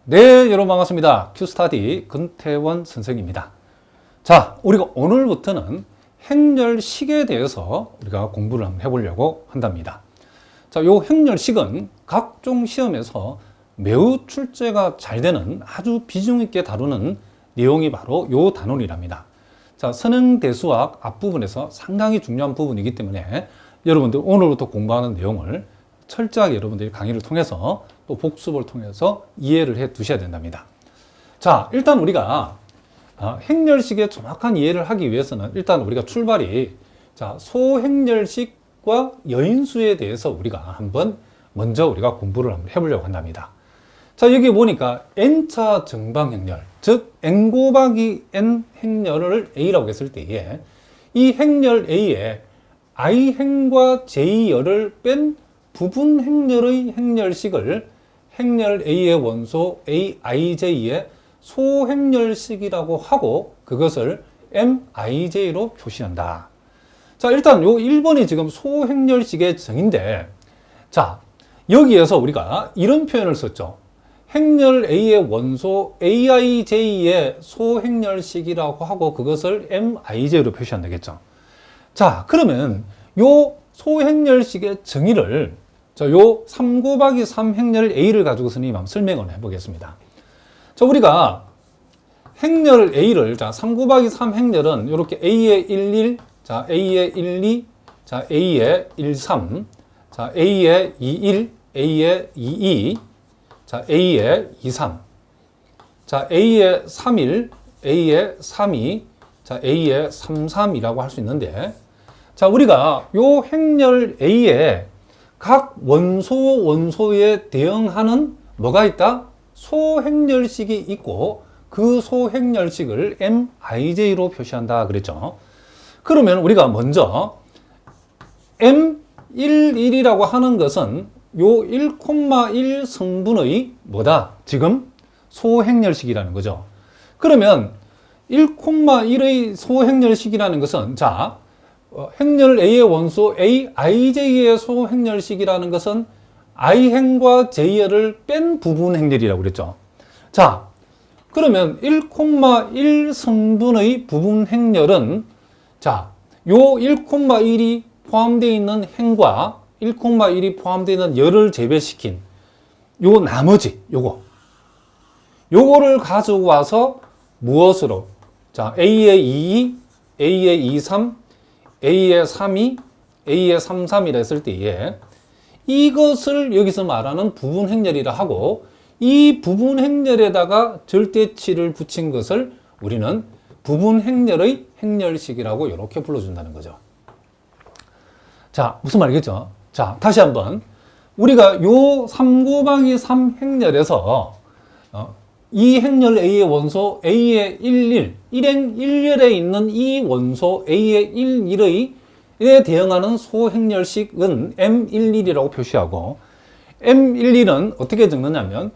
네, 여러분 반갑습니다. 큐스타디 근태원 선생입니다. 자, 우리가 오늘부터는 행렬식에 대해서 우리가 공부를 한번 해보려고 한답니다. 자, 요 행렬식은 각종 시험에서 매우 출제가 잘 되는 아주 비중 있게 다루는 내용이 바로 요 단원이랍니다. 자, 선행대수학 앞부분에서 상당히 중요한 부분이기 때문에 여러분들 오늘부터 공부하는 내용을 철저하게 여러분들이 강의를 통해서 또 복습을 통해서 이해를 해 두셔야 된답니다. 자, 일단 우리가 행렬식의 정확한 이해를 하기 위해서는 일단 우리가 출발이 자, 소행렬식과 여인수에 대해서 우리가 한번 먼저 우리가 공부를 한번 해보려고 한답니다. 자, 여기 보니까 n차 정방행렬, 즉 n 곱하기 n 행렬을 a라고 했을 때에 이 행렬 a에 i행과 j열을 뺀 부분 행렬의 행렬식을 행렬 a의 원소 aij의 소행렬식이라고 하고 그것을 mij로 표시한다. 자, 일단 요 1번이 지금 소행렬식의 정의인데, 자, 여기에서 우리가 이런 표현을 썼죠. 행렬 a의 원소 aij의 소행렬식이라고 하고 그것을 mij로 표시한다 겠죠. 자, 그러면 요 소행렬식의 정의를 요 3 곱하기 3 행렬 a를 가지고 선생님이 한번 설명을 해보겠습니다. 자, 우리가 행렬 a를, 자, 3 곱하기 3 행렬은 이렇게 a의 11, 자, a의 12, 자, a의 13, 자, a의 21, a의 22, 자, a의 23, 자, a의 31, a의 32, 자, a의 33이라고 할 수 있는데, 자, 우리가 요 행렬 a에 각 원소에 대응하는 뭐가 있다? 소행렬식이 있고 그 소행렬식을 mij로 표시한다 그랬죠. 그러면 우리가 먼저 M11이라고 하는 것은 요 1,1 성분의 뭐다? 지금 소행렬식이라는 거죠. 그러면 1,1의 소행렬식이라는 것은 자, 행렬 a의 원소 aij의 소행렬식이라는 것은 i행과 j열을 뺀 부분 행렬이라고 그랬죠. 자, 그러면 1,1 성분의 부분 행렬은 자, 요 1,1이 포함되어 있는 행과 1,1이 포함되어 있는 열을 제외시킨 요 나머지 요거를 가지고 와서 무엇으로? 자, a의 22, a의 23, a의 32, a의 33이라 했을 때에 이것을 여기서 말하는 부분 행렬이라 하고 이 부분 행렬에다가 절대치를 붙인 것을 우리는 부분 행렬의 행렬식이라고 이렇게 불러준다는 거죠. 자, 무슨 말이겠죠? 자, 다시 한번 우리가 요 3 곱하기 3 행렬에서 이 행렬 a의 원소 a의 11, 1행 1열에 있는 이 원소 a의 11에 대응하는 소행렬식은 M11이라고 표시하고 M11은 어떻게 적느냐면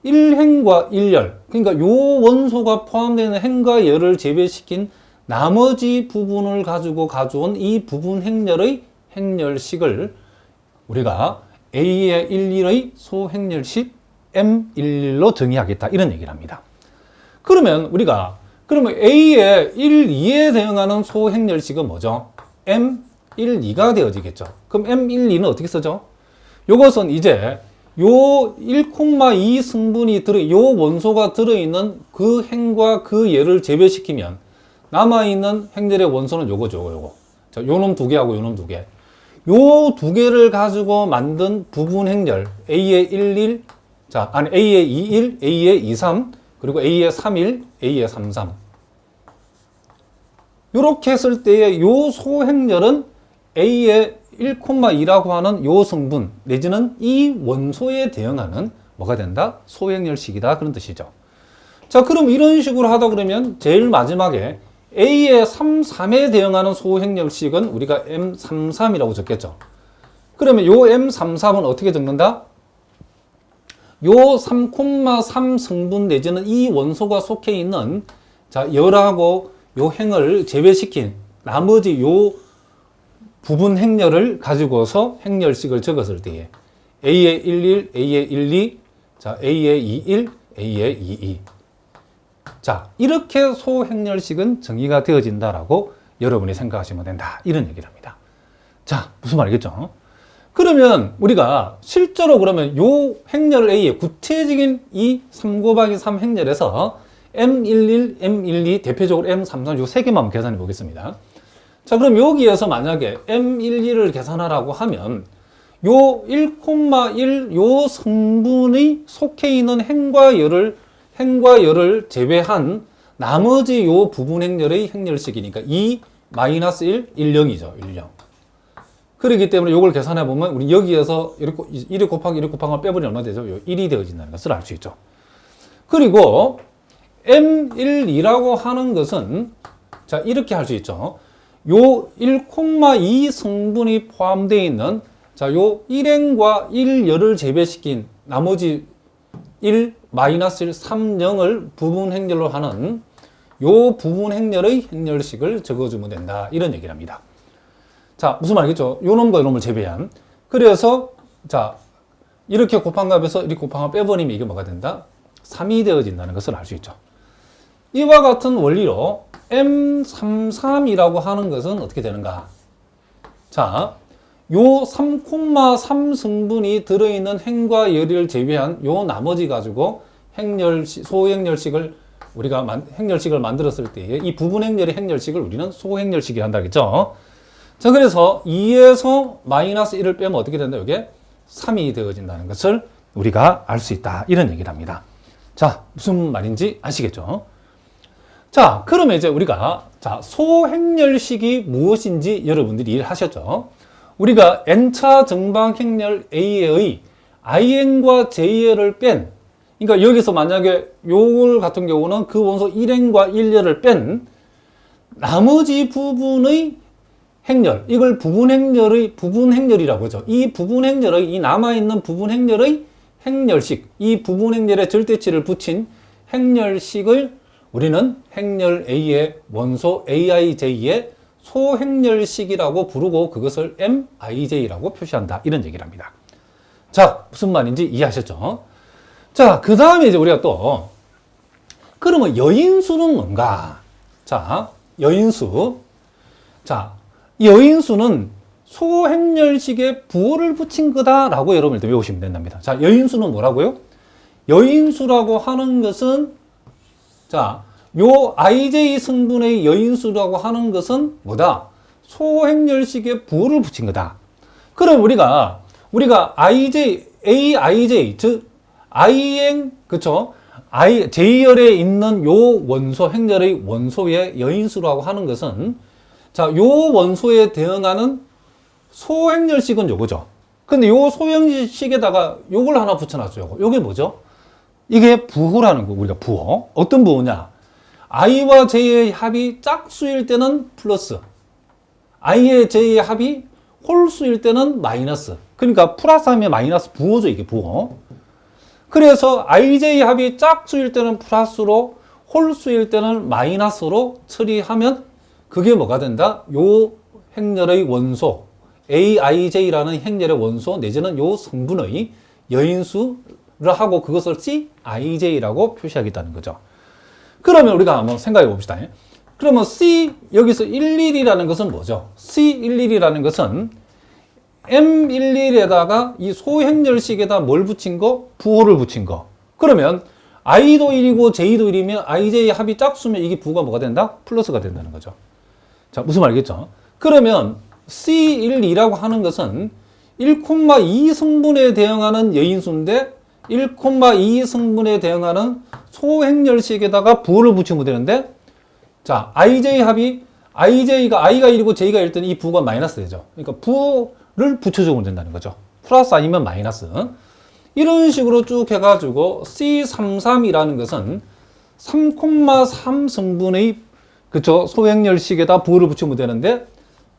1행과 1열, 그러니까 요 원소가 포함되는 행과 열을 제외시킨 나머지 부분을 가지고 가져온 이 부분 행렬의 행렬식을 우리가 A의 11의 소행렬식 M11로 정의하겠다 이런 얘기를 합니다. 그러면 우리가 A의 1, 2에 대응하는 소행렬식은 뭐죠? M12가 되어지겠죠. 그럼 M12는 어떻게 쓰죠? 요것은 이제 요 1,2 성분이 요 원소가 들어있는 그 행과 그 열을 제외시키면 남아있는 행렬의 원소는 요거. 자, 요놈 두 개하고 요놈 두 개. 요 두 개를 가지고 만든 부분 행렬 A의 11, 자, 아니 A의 21, A의 23, 그리고 A의 31, A의 33. 이렇게 했을 때의 요 소행렬은 A의 1,2라고 하는 요 성분 내지는 이 원소에 대응하는 뭐가 된다? 소행렬식이다 그런 뜻이죠. 자, 그럼 이런 식으로 하다 그러면 제일 마지막에 A의 33에 대응하는 소행렬식은 우리가 M33이라고 적겠죠. 그러면 요 M33은 어떻게 적는다? 요 3,3 성분 내지는 이 원소가 속해 있는 자, 열하고 요 행을 제외시킨 나머지 요 부분 행렬을 가지고서 행렬식을 적었을 때에 A의 11, A의 12, 자, A의 21, A의 2E. 자, 이렇게 소행렬식은 정의가 되어진다라고 여러분이 생각하시면 된다. 이런 얘기를 합니다. 자, 무슨 말이겠죠? 그러면 우리가 실제로 그러면 요 행렬 A의 구체적인 이 3 곱하기 3 행렬에서 M11, M12, 대표적으로 M33, 요 세 개만 계산해 보겠습니다. 자, 그럼 여기에서 만약에 M11을 계산하라고 하면 요 1,1 요 성분이 속해 있는 행과 열을 제외한 나머지 요 부분 행렬의 행렬식이니까 2, -1, 10이죠. 10. 그렇기 때문에 요걸 계산해 보면 우리 여기에서 1 곱하기 1 곱하기 빼버리면 얼마 되죠? 요 1이 되어진다는 것을 알 수 있죠. 그리고 M12라고 하는 것은 자, 이렇게 할 수 있죠. 요 1,2 성분이 포함되어 있는 자, 요 1행과 1열을 제외시킨 나머지 1, -1, 3, 0을 부분 행렬로 하는 요 부분 행렬의 행렬식을 적어주면 된다. 이런 얘기를 합니다. 자, 무슨 말이겠죠? 요 놈과 요 놈을 제외한. 그래서, 자, 이렇게 곱한 값에서 이렇게 곱한 값 빼버리면 이게 뭐가 된다? 3이 되어진다는 것을 알 수 있죠. 이와 같은 원리로 M33이라고 하는 것은 어떻게 되는가? 자, 요 3,3 성분이 들어있는 행과 열을 제외한 요 나머지 가지고 소행렬식을 우리가 행렬식을 만들었을 때에 이 부분 행렬의 행렬식을 우리는 소행렬식이라 한다겠죠. 자, 그래서 2에서 -1을 빼면 어떻게 된다? 이게 3이 되어진다는 것을 우리가 알 수 있다. 이런 얘기를 합니다. 자, 무슨 말인지 아시겠죠? 자, 그러면 이제 우리가 자, 소행렬식이 무엇인지 여러분들이 이해하셨죠? 우리가 n차 정방행렬 A의 IN과 JL을 뺀, 그러니까 여기서 만약에 요걸 같은 경우는 그 원소 1N과 1열을 뺀 나머지 부분의 행렬, 이걸 부분 행렬이라고 하죠. 이 부분 행렬의, 이 남아있는 부분 행렬의 행렬식, 이 부분 행렬에 절대치를 붙인 행렬식을 우리는 행렬 A의 원소 AIJ의 소행렬식이라고 부르고 그것을 MIJ라고 표시한다. 이런 얘기를 합니다. 자, 무슨 말인지 이해하셨죠? 자, 그 다음에 이제 우리가 또, 그러면 여인수는 뭔가? 자, 여인수. 자, 여인수는 소행렬식에 부호를 붙인 거다라고 여러분들 외우시면 된답니다. 자, 여인수는 뭐라고요? 여인수라고 하는 것은, 자, 요 IJ 성분의 여인수라고 하는 것은 뭐다? 소행렬식에 부호를 붙인 거다. 그럼 우리가 IJ, AIJ, 즉, IN, 그쵸? J열에 있는 요 원소, 행렬의 원소의 여인수라고 하는 것은 자, 요 원소에 대응하는 소행렬식은 요거죠. 근데 요 소행렬식에다가 요걸 하나 붙여놨어요. 요게 뭐죠? 이게 부호라는 거, 우리가 부호. 어떤 부호냐? I와 J의 합이 짝수일 때는 플러스, I의 J의 합이 홀수일 때는 마이너스. 그러니까 플러스 하면 마이너스 부호죠, 이게 부호. 그래서 IJ 합이 짝수일 때는 플러스로, 홀수일 때는 마이너스로 처리하면 그게 뭐가 된다? 요 행렬의 원소, AIJ라는 행렬의 원소 내지는 요 성분의 여인수를 하고 그것을 CIJ라고 표시하겠다는 거죠. 그러면 우리가 한번 생각해 봅시다. 그러면 여기서 11이라는 것은 뭐죠? C11이라는 것은 M11에다가 이 소행렬식에다 뭘 붙인 거? 부호를 붙인 거. 그러면 I도 1이고 J도 1이면 IJ 합이 짝수면 이게 부호가 뭐가 된다? 플러스가 된다는 거죠. 자, 무슨 말이겠죠? 그러면 C12라고 하는 것은 1,2 성분에 대응하는 여인수인데 1,2 성분에 대응하는 소행렬식에다가 부호를 붙이면 되는데 자, IJ 합이 I가 1이고 J가 1일 때는 이 부호가 마이너스 되죠. 그러니까 부호를 붙여주면 된다는 거죠. 플러스 아니면 마이너스. 이런 식으로 쭉 해가지고 C33이라는 것은 3,3 성분의 그쵸 소행렬식에다 부호를 붙이면 되는데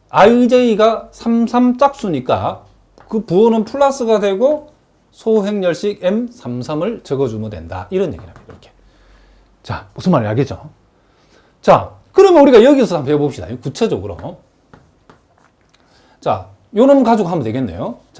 IJ가 33 짝수니까 그 부호는 플러스가 되고 소행렬식 M33을 적어주면 된다. 이런 얘기를 합니다. 이렇게. 자, 무슨 말인지 알겠죠? 자, 그러면 우리가 여기서 한번 배워봅시다. 구체적으로. 자, 요 놈 가지고 하면 되겠네요. 자,